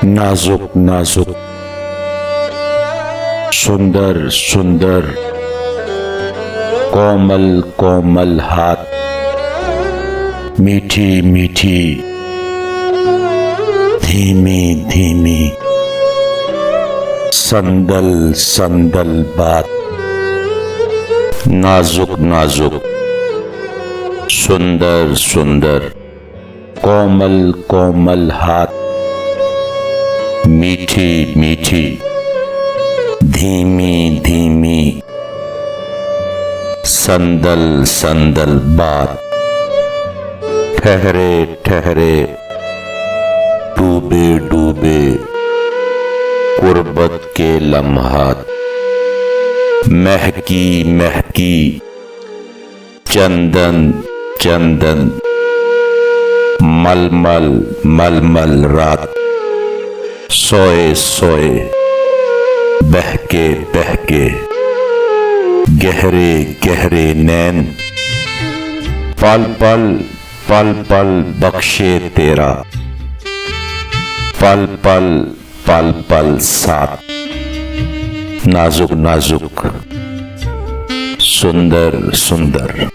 नाजुक नाजुक, सुंदर सुंदर, कोमल कोमल हाथ, मीठी मीठी, धीमी धीमी, संदल संदल बात, नाजुक नाजुक, सुंदर सुंदर, कोमल कोमल हाथ, मीठी मीठी, धीमी धीमी, संदल संदल बात, ठहरे ठहरे, डूबे डूबे, कुर्बत के लम्हात, महकी महकी, चंदन चंदन, मलमल मलमल रात, सोए सोए, बहके बहके, गहरे गहरे नैन, पल पल पल पल बख्शे तेरा, पल पल पल पल साथ, नाजुक नाजुक, सुंदर सुंदर।